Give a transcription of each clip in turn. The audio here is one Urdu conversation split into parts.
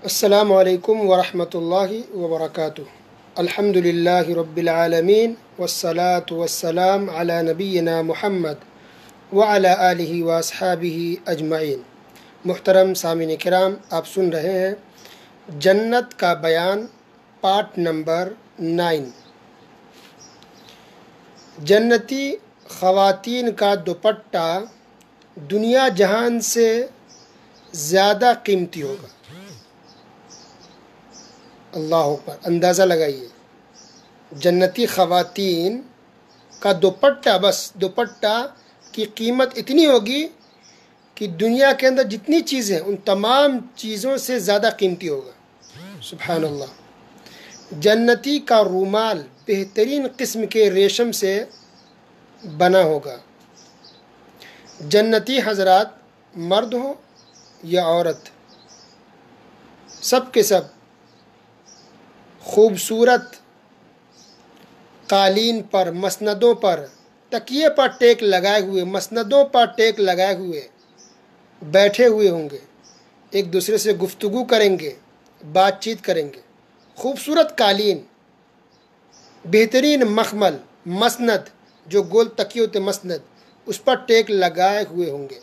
السلام علیکم ورحمۃ اللہ وبرکاتہ۔ الحمد للہ رب العالمین والصلاة والسلام علی نبینا محمد وعلی آلہ واصحابہ اجمعین۔ محترم سامعین کرام، آپ سن رہے ہیں جنت کا بیان پارٹ نمبر 9۔ جنتی خواتین کا دوپٹہ دنیا جہان سے زیادہ قیمتی ہوگا۔ اللہ اکبر، اندازہ لگائیے، جنتی خواتین کا دوپٹہ، بس دوپٹہ کی قیمت اتنی ہوگی کہ دنیا کے اندر جتنی چیزیں ہیں ان تمام چیزوں سے زیادہ قیمتی ہوگا۔ سبحان اللہ۔ جنتی کا رومال بہترین قسم کے ریشم سے بنا ہوگا۔ جنتی حضرات، مرد ہو یا عورت، سب کے سب خوبصورت قالین پر، مسندوں پر، تکیے پر ٹیک لگائے ہوئے، مسندوں پر ٹیک لگائے ہوئے بیٹھے ہوئے ہوں گے، ایک دوسرے سے گفتگو کریں گے، بات چیت کریں گے۔ خوبصورت قالین، بہترین مخمل، مسند، جو گول تکیے ہوتے مسند، اس پر ٹیک لگائے ہوئے ہوں گے۔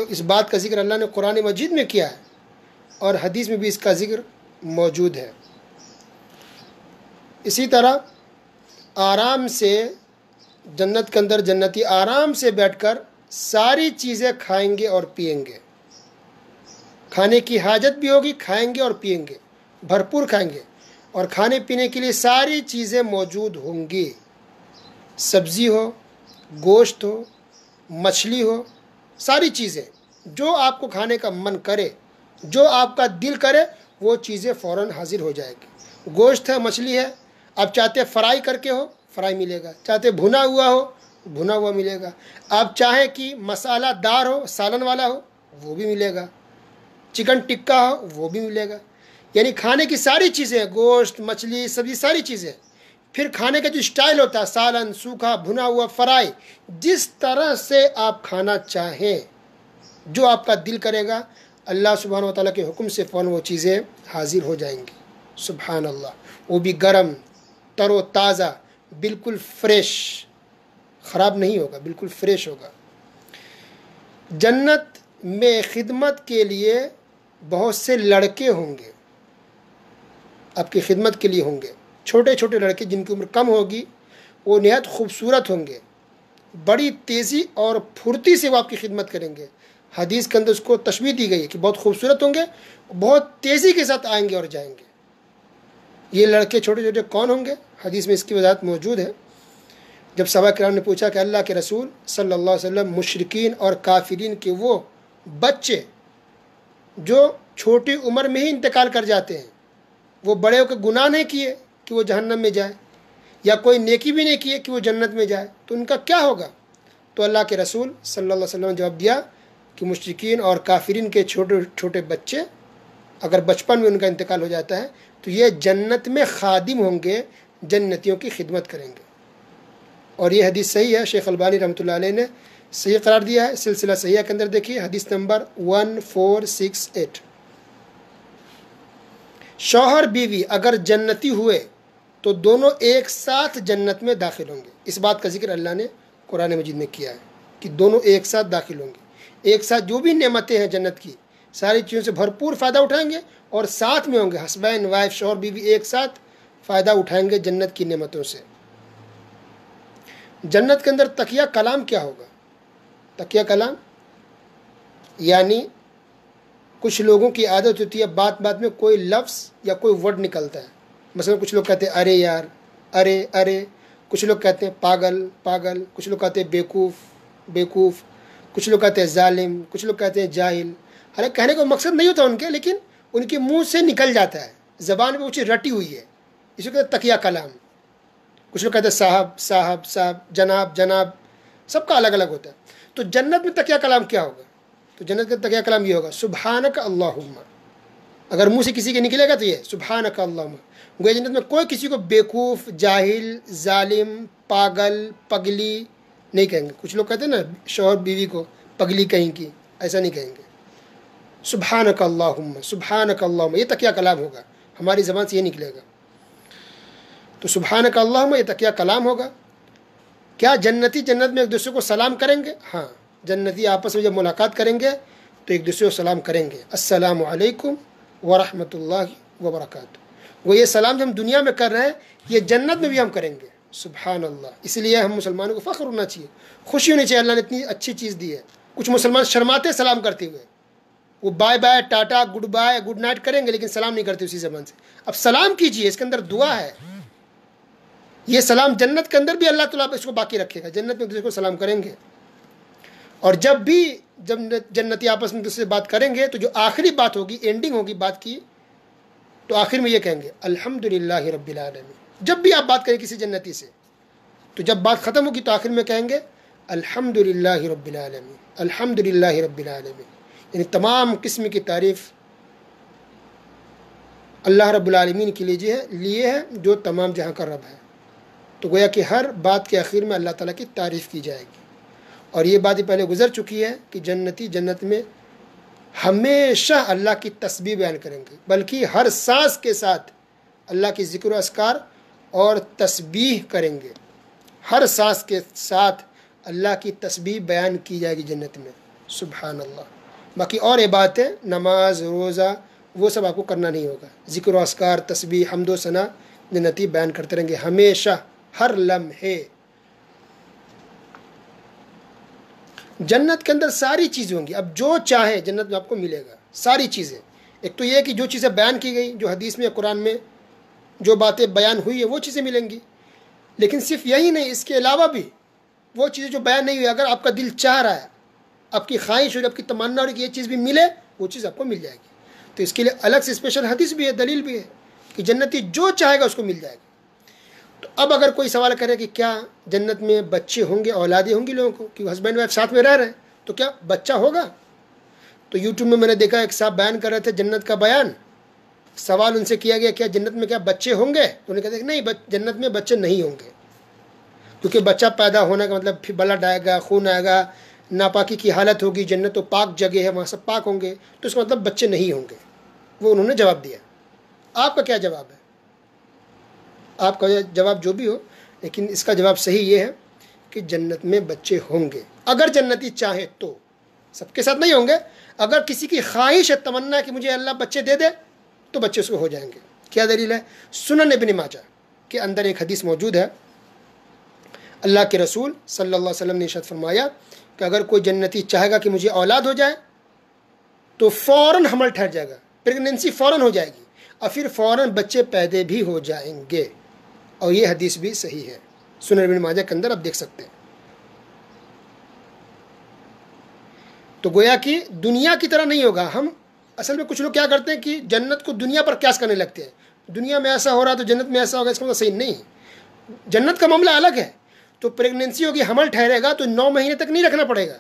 اس بات کا ذکر اللہ نے قرآن مجید میں کیا ہے اور حدیث میں بھی اس کا ذکر موجود ہے۔ اسی طرح آرام سے جنت کے اندر جنتی آرام سے بیٹھ کر ساری چیزیں کھائیں گے اور پئیں گے۔ کھانے کی حاجت بھی ہوگی، کھائیں گے اور پئیں گے، بھرپور کھائیں گے، اور کھانے پینے کے لیے ساری چیزیں موجود ہوں گی۔ سبزی ہو، گوشت ہو، مچھلی ہو، ساری چیزیں جو آپ کو کھانے کا من کرے، جو آپ کا دل کرے، وہ چیزیں فوراً حاضر ہو جائے گی۔ گوشت ہے، مچھلی ہے، آپ چاہتے فرائی کر کے ہو، فرائی ملے گا، چاہتے بھنا ہوا ہو، بھنا ہوا ملے گا، آپ چاہیں کہ مسالہ دار ہو، سالن والا ہو، وہ بھی ملے گا، چکن ٹکا ہو، وہ بھی ملے گا۔ یعنی کھانے کی ساری چیزیں، گوشت، مچھلی، سبزی، ساری چیزیں۔ پھر کھانے کا جو اسٹائل ہوتا ہے، سالن، سوکھا، بھنا ہوا، فرائی، جس طرح سے آپ کھانا چاہیں، جو آپ کا دل کرے گا، اللہ سبحانہ و تعالیٰ کے حکم سے فوراً وہ چیزیں حاضر ہو جائیں گی۔ سبحان اللہ۔ وہ بھی گرم، تر و تازہ، بالکل فریش، خراب نہیں ہوگا، بالکل فریش ہوگا۔ جنت میں خدمت کے لیے بہت سے لڑکے ہوں گے، آپ کی خدمت کے لیے ہوں گے۔ چھوٹے چھوٹے لڑکے جن کی عمر کم ہوگی، وہ نہایت خوبصورت ہوں گے، بڑی تیزی اور پھرتی سے وہ آپ کی خدمت کریں گے۔ حدیث کے اندر اس کو تشبیہ دی گئی ہے کہ بہت خوبصورت ہوں گے، بہت تیزی کے ساتھ آئیں گے اور جائیں گے۔ یہ لڑکے چھوٹے چھوٹے کون ہوں گے؟ حدیث میں اس کی وضاحت موجود ہے۔ جب صحابہ کرام نے پوچھا کہ اللہ کے رسول صلی اللہ علیہ وسلم، مشرکین اور کافرین کے وہ بچے جو چھوٹی عمر میں ہی انتقال کر جاتے ہیں، وہ بڑے ہو کے گناہ نہیں کیے کہ وہ جہنم میں جائے، یا کوئی نیکی بھی نہیں کیے کہ وہ جنت میں جائے، تو ان کا کیا ہوگا؟ تو اللہ کے رسول صلی اللہ علیہ وسلم نے جواب دیا کہ مشرکین اور کافرین کے چھوٹے چھوٹے بچے اگر بچپن میں ان کا انتقال ہو جاتا ہے تو یہ جنت میں خادم ہوں گے، جنتیوں کی خدمت کریں گے۔ اور یہ حدیث صحیح ہے، شیخ البانی رحمۃ اللہ علیہ نے صحیح قرار دیا ہے، سلسلہ صحیحہ کے اندر دیکھیے، حدیث نمبر 1468۔ شوہر بیوی اگر جنتی ہوئے تو دونوں ایک ساتھ جنت میں داخل ہوں گے۔ اس بات کا ذکر اللہ نے قرآن مجید میں کیا ہے کہ دونوں ایک ساتھ داخل ہوں گے، ایک ساتھ جو بھی نعمتیں ہیں جنت کی، ساری چیزوں سے بھرپور فائدہ اٹھائیں گے، اور ساتھ میں ہوں گے، ہسبینڈ وائف، شوہر بیوی ایک ساتھ فائدہ اٹھائیں گے جنت کی نعمتوں سے۔ جنت کے اندر تکیہ کلام کیا ہوگا؟ تکیہ کلام یعنی کچھ لوگوں کی عادت ہوتی ہے بات بات میں کوئی لفظ یا کوئی ورڈ نکلتا ہے، مثلا کچھ لوگ کہتے ہیں ارے یار، ارے ارے، کچھ لوگ کہتے ہیں پاگل پاگل، کچھ لوگ کہتے ہیں بیوقوف بیوقوف، کچھ لوگ کہتے ہیں ظالم، کچھ لوگ کہتے ہیں جاہل۔ حالانکہ کہنے کا مقصد نہیں ہوتا ان کے، لیکن ان کے منہ سے نکل جاتا ہے، زبان پہ وہ چیز رٹی ہوئی ہے، اس کو کہتے ہیں تکیہ کلام۔ کچھ لوگ کہتے ہیں صاحب صاحب صاحب، جناب جناب، سب کا الگ الگ ہوتا ہے۔ تو جنت میں تکیہ کلام کیا ہوگا؟ تو جنت کا تکیہ کلام یہ ہوگا، سبحانک اللہم۔ اگر منہ سے کسی کے نکلے گا تو یہ سبحانک اللہم۔ گویا جنت میں کوئی کسی کو بیوقوف، جاہل، ظالم، پاگل، پگلی نہیں کہیں گے۔ کچھ لوگ کہتے ہیں نا شوہر بیوی کو پگلی کہیں کی، ایسا نہیں کہیں گے۔ سبحانک اللہم، سبحانک اللہم، یہ تقیہ کلام ہوگا، ہماری زبان سے یہ نکلے گا۔ تو سبحانک اللہم یہ تقیہ کلام ہوگا۔ کیا جنتی جنت میں ایک دوسرے کو سلام کریں گے؟ ہاں، جنتی آپس میں جب ملاقات کریں گے تو ایک دوسرے کو سلام کریں گے، السلام علیکم ورحمۃ اللہ وبرکاتہ۔ وہ یہ سلام جو ہم دنیا میں کر رہے ہیں یہ جنت میں بھی ہم کریں گے۔ سبحان اللہ۔ اس لیے ہم مسلمانوں کو فخر ہونا چاہیے، خوشی ہونی چاہیے، اللہ نے اتنی اچھی چیز دی ہے۔ کچھ مسلمان شرماتے سلام کرتے ہوئے، وہ bye bye, tata, good bye, good night کریں گے لیکن سلام نہیں کرتے اسی زبان سے۔ اب سلام کیجئے، اس کے اندر دعا ہے۔ یہ سلام جنت کے اندر بھی اللہ تعالیٰ اس کو باقی رکھے گا، جنت میں ایک دوسرے کو سلام کریں گے۔ اور جب جنتی آپس میں دوسرے سے بات کریں گے تو جو آخری بات ہوگی، اینڈنگ ہوگی بات کی، تو آخر میں یہ کہیں گے الحمدللہ رب العالمین۔ جب بھی آپ بات کریں کسی جنتی سے تو جب بات ختم ہوگی تو آخر میں کہیں گے الحمدللہ رب العالمین، الحمدللہ رب العالمین، یعنی تمام قسم کی تعریف اللہ رب العالمین کے لیے ہے جو تمام جہاں کا رب ہے۔ تو گویا کہ ہر بات کے آخر میں اللہ تعالیٰ کی تعریف کی جائے گی۔ اور یہ بات پہلے گزر چکی ہے کہ جنتی جنت میں ہمیشہ اللہ کی تسبیح بیان کریں گے، بلکہ ہر سانس کے ساتھ اللہ کی ذکر و اذکار اور تسبیح کریں گے۔ ہر سانس کے ساتھ اللہ کی تسبیح بیان کی جائے گی جنت میں۔ سبحان اللہ۔ باقی اور عبادتیں، نماز، روزہ، وہ سب آپ کو کرنا نہیں ہوگا۔ ذکر و اذکار، تسبیح، حمد و ثنا جنتی بیان کرتے رہیں گے ہمیشہ، ہر لمحے۔ جنت کے اندر ساری چیزیں ہوں گی، اب جو چاہے جنت میں آپ کو ملے گا، ساری چیزیں۔ ایک تو یہ ہے کہ جو چیزیں بیان کی گئی، جو حدیث میں، قرآن میں جو باتیں بیان ہوئی ہے وہ چیزیں ملیں گی۔ لیکن صرف یہی نہیں، اس کے علاوہ بھی وہ چیزیں جو بیان نہیں ہوئی، اگر آپ کا دل چاہ رہا ہے، آپ کی خواہش ہو رہی، آپ کی تمنا ہو رہی کہ یہ چیز بھی ملے، وہ چیز آپ کو مل جائے گی۔ تو اس کے لیے الگ سے اسپیشل حدیث بھی ہے، دلیل بھی ہے کہ جنتی جو چاہے گا اس کو مل جائے گا۔ تو اب اگر کوئی سوال کرے کہ کیا جنت میں بچے ہوں گے، اولادیں ہوں گی لوگوں کو، کہ ہسبینڈ وائف ساتھ میں رہ رہے ہیں، تو کیا بچہ ہوگا؟ تو یوٹیوب میں نے دیکھا ایک صاحب بیان کر رہے تھے جنت کا بیان۔ سوال ان سے کیا گیا کیا جنت میں کیا بچے ہوں گے؟ تو انہوں نے کہا کہ نہیں، جنت میں بچے نہیں ہوں گے، کیونکہ بچہ پیدا ہونے کا مطلب پھر بلڈ آئے گا، خون آئے گا، ناپاکی کی حالت ہوگی، جنت تو پاک جگہ ہے، وہاں سب پاک ہوں گے، تو اس کا مطلب بچے نہیں ہوں گے۔ وہ انہوں نے جواب دیا۔ آپ کا کیا جواب ہے؟ آپ کا جواب جو بھی ہو، لیکن اس کا جواب صحیح یہ ہے کہ جنت میں بچے ہوں گے، اگر جنتی چاہے تو۔ سب کے ساتھ نہیں ہوں گے، اگر کسی کی خواہش ہے، تمنا ہے کہ مجھے اللہ بچے دے دے، تو بچے اس کو ہو جائیں گے۔ کیا دلیل ہے؟ سنن ابن ماجہ کے اندر ایک حدیث موجود ہے، اللہ کے رسول صلی اللہ علیہ وسلم نے ارشاد فرمایا کہ اگر کوئی جنتی چاہے گا کہ مجھے اولاد ہو جائے تو فوراً حمل ٹھہر جائے گا، پریگننسی فوراً ہو جائے گی، اور پھر فوراً بچے پیدا بھی ہو جائیں گے۔ اور یہ حدیث بھی صحیح ہے، سنن ابن ماجہ کے اندر آپ دیکھ سکتے ہیں۔ تو گویا کہ دنیا کی طرح نہیں ہوگا۔ ہم اصل میں کچھ لوگ کیا کرتے ہیں کہ جنت کو دنیا پر قیاس کرنے لگتے ہیں، دنیا میں ایسا ہو رہا تو جنت میں ایسا ہوگا، اس کا مطلب صحیح نہیں۔ جنت کا معاملہ الگ ہے۔ تو پریگننسی ہوگی، حمل ٹھہرے گا تو 9 مہینے تک نہیں رکھنا پڑے گا،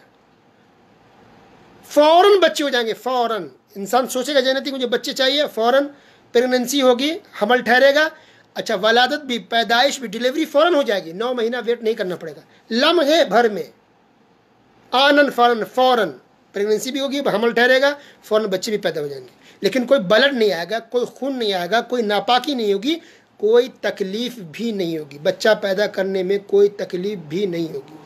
فوراً بچے ہو جائیں گے، فوراً۔ انسان سوچے گا جنتی مجھے بچے چاہیے، فوراً پریگننسی ہوگی، حمل ٹھہرے گا، اچھا ولادت بھی، پیدائش بھی، ڈیلیوری فوراً ہو جائے گی، 9 مہینہ ویٹ نہیں کرنا پڑے گا، لمحے بھر میں، آنن فوراً، فوراً پریگننسی بھی ہوگی، حمل ٹھہرے گا، فوراً بچے بھی پیدا ہو جائیں گے۔ لیکن کوئی بلڈ نہیں آئے گا، کوئی خون نہیں آئے گا، کوئی ناپاکی نہیں ہوگی، کوئی تکلیف بھی نہیں ہوگی، بچہ پیدا کرنے میں کوئی تکلیف بھی نہیں ہوگی۔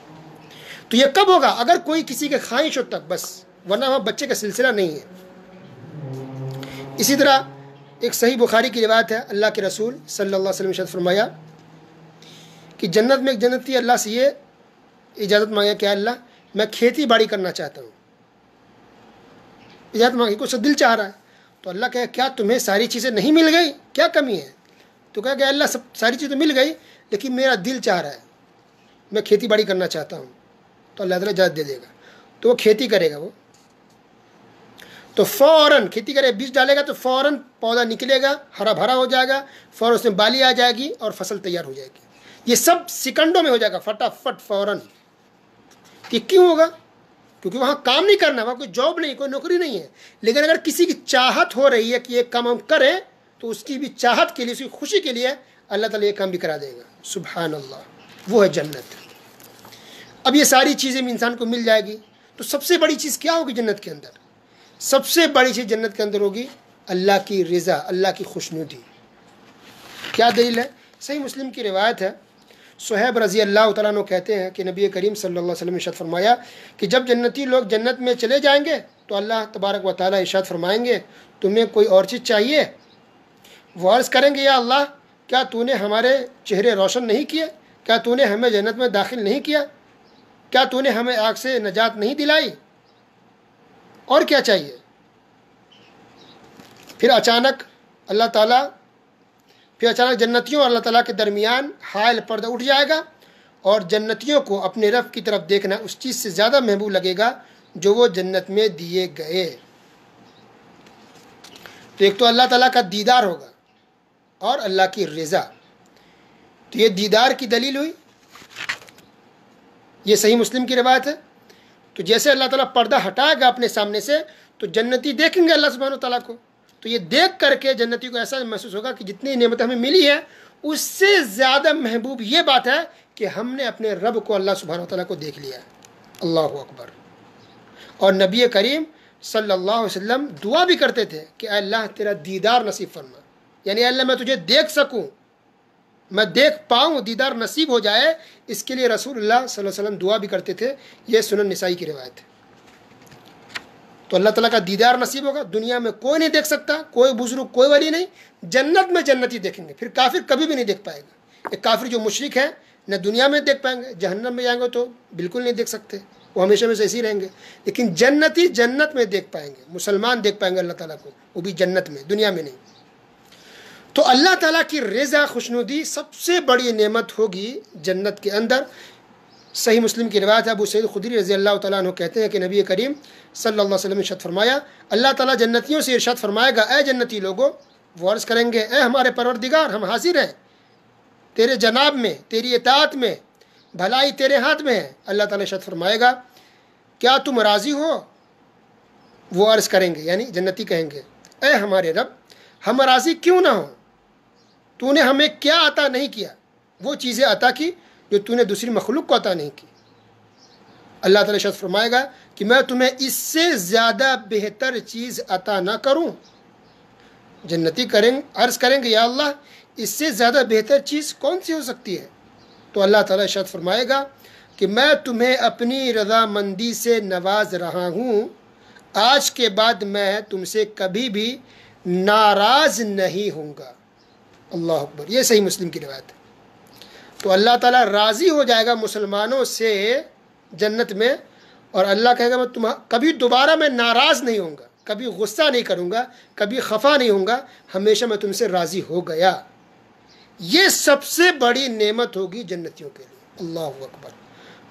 تو یہ کب ہوگا؟ اگر کوئی کسی کے خواہش ہو تک بس، ورنہ وہاں بچے کا سلسلہ نہیں ہے۔ اسی طرح ایک صحیح بخاری کی روایت ہے، اللہ کے رسول صلی اللہ علیہ وسلم نے ارشاد فرمایا کہ جنت میں ایک جنتی اللہ سے یہ اجازت مانگے کہ اللہ میں کھیتی باڑی کرنا چاہتا ہوں، اجازت مانگی، کچھ دل چاہ رہا ہے، تو اللہ کہے کیا تمہیں ساری چیزیں نہیں مل گئی؟ کیا کمی ہے؟ تو کہا کہ اللہ ساری چیزیں مل گئی لیکن میرا دل چاہ رہا ہے، میں کھیتی باڑی کرنا چاہتا ہوں، تو اللہ تعالیٰ اجازت دے دے گا، تو وہ کھیتی کرے گا۔ وہ تو فوراً کھیتی کرے، بیج ڈالے گا تو فوراً پودا نکلے گا، ہرا بھرا ہو جائے گا، فوراً اس میں بالی آ جائے گی اور فصل تیار ہو جائے گی۔ یہ سب سیکنڈوں میں ہو جائے گا، فٹافٹ، فوراً۔ یہ کیوں ہوگا؟ کیونکہ وہاں کام نہیں کرنا، وہاں کوئی جاب نہیں، کوئی نوکری نہیں ہے۔ لیکن اگر کسی کی چاہت ہو رہی ہے کہ یہ کام ہم کریں، تو اس کی بھی چاہت کے لیے، اس کی خوشی کے لیے اللہ تعالیٰ یہ کام بھی کرا دے گا۔ سبحان اللہ، وہ ہے جنت۔ اب یہ ساری چیزیں انسان کو مل جائے گی، تو سب سے بڑی چیز کیا ہوگی جنت کے اندر؟ سب سے بڑی چیز جنت کے اندر ہوگی اللہ کی رضا، اللہ کی خوشنودی۔ کیا دلیل ہے؟ صحیح مسلم کی روایت ہے، صہیب رضی اللہ تعالیٰ عنہ کہتے ہیں کہ نبی کریم صلی اللہ علیہ وسلم نے ارشاد فرمایا کہ جب جنتی لوگ جنت میں چلے جائیں گے تو اللہ تبارک و تعالیٰ ارشاد فرمائیں گے تمہیں کوئی اور چیز چاہیے؟ وہ عرض کریں گے یا اللہ کیا تو نے ہمارے چہرے روشن نہیں کیے؟ کیا تو نے ہمیں جنت میں داخل نہیں کیا؟ کیا تو نے ہمیں آگ سے نجات نہیں دلائی؟ اور کیا چاہیے؟ پھر اچانک جنتیوں اور اللہ تعالیٰ کے درمیان حائل پردہ اٹھ جائے گا اور جنتیوں کو اپنے رب کی طرف دیکھنا اس چیز سے زیادہ محبوب لگے گا جو وہ جنت میں دیے گئے۔ تو ایک تو اللہ تعالیٰ کا دیدار ہوگا اور اللہ کی رضا، تو یہ دیدار کی دلیل ہوئی، یہ صحیح مسلم کی روایت ہے۔ تو جیسے اللہ تعالیٰ پردہ ہٹائے گا اپنے سامنے سے تو جنتی دیکھیں گے اللہ سبحانہ و تعالیٰ کو، تو یہ دیکھ کر کے جنتی کو ایسا محسوس ہوگا کہ جتنی نعمت ہمیں ملی ہے اس سے زیادہ محبوب یہ بات ہے کہ ہم نے اپنے رب کو اللہ سبحانہ و تعالیٰ کو دیکھ لیا ہے۔ اللہ اکبر۔ اور نبی کریم صلی اللہ علیہ وسلم دعا بھی کرتے تھے کہ اے اللہ تیرا دیدار نصیب فرما، یعنی اے اللہ میں تجھے دیکھ سکوں، میں دیکھ پاؤں، دیدار نصیب ہو جائے، اس کے لیے رسول اللہ صلی اللہ علیہ وسلم دعا بھی کرتے تھے۔ یہ سنن نسائی کی روایت ہے۔ تو اللہ تعالیٰ کا دیدار نصیب ہوگا، دنیا میں کوئی نہیں دیکھ سکتا، کوئی بزرگ، کوئی ولی نہیں، جنت میں جنتی دیکھیں گے۔ پھر کافر کبھی بھی نہیں دیکھ پائے گا۔ ایک کافر جو مشرک ہے نہ دنیا میں دیکھ پائیں گے، جہنم میں جائیں گے تو بالکل نہیں دیکھ سکتے، وہ ہمیشہ میں سے ایسے ہی رہیں گے، لیکن جنتی جنت میں دیکھ پائیں گے، مسلمان دیکھ پائیں گے اللہ تعالیٰ کو، وہ بھی جنت میں، دنیا میں نہیں۔ تو اللہ تعالیٰ کی رضا، خوشنودی سب سے بڑی نعمت ہوگی جنت کے اندر۔ صحیح مسلم کی روایت ہے، ابو سعید خدری رضی اللہ تعالیٰ عنہ کہتے ہیں کہ نبی کریم صلی اللہ علیہ وسلم نے ارشاد فرمایا، اللہ تعالیٰ جنتیوں سے ارشاد فرمائے گا اے جنتی لوگو، وہ عرض کریں گے اے ہمارے پروردگار ہم حاضر ہیں تیرے جناب میں، تیری اطاعت میں، بھلائی تیرے ہاتھ میں ہے۔ اللہ تعالیٰ ارشاد فرمائے گا کیا تم راضی ہو؟ وہ عرض کریں گے یعنی جنتی کہیں گے اے ہمارے رب ہم راضی کیوں نہ ہوں، تو نے ہمیں کیا عطا نہیں کیا، وہ چیزیں عطا کی جو تو نے دوسری مخلوق کو عطا نہیں کی۔ اللہ تعالیٰ ارشاد فرمائے گا کہ میں تمہیں اس سے زیادہ بہتر چیز عطا نہ کروں؟ جنتی عرض کریں گے یا اللہ اس سے زیادہ بہتر چیز کون سی ہو سکتی ہے؟ تو اللہ تعالیٰ ارشاد فرمائے گا کہ میں تمہیں اپنی رضامندی سے نواز رہا ہوں، آج کے بعد میں تم سے کبھی بھی ناراض نہیں ہوں گا۔ اللہ اکبر۔ یہ صحیح مسلم کی روایت ہے۔ تو اللہ تعالیٰ راضی ہو جائے گا مسلمانوں سے جنت میں، اور اللہ کہے گا میں کبھی دوبارہ میں ناراض نہیں ہوں گا، کبھی غصہ نہیں کروں گا، کبھی خفا نہیں ہوں گا، ہمیشہ میں تم سے راضی ہو گیا۔ یہ سب سے بڑی نعمت ہوگی جنتیوں کے لیے۔ اللہ اکبر۔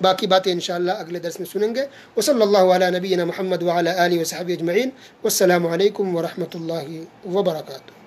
باقی باتیں انشاءاللہ اگلے درس میں سنیں گے۔ وصلی اللہ علی نبینا محمد وعلی آلہ وصحبہ اجمعین۔ والسلام علیکم ورحمۃ اللہ وبرکاتہ۔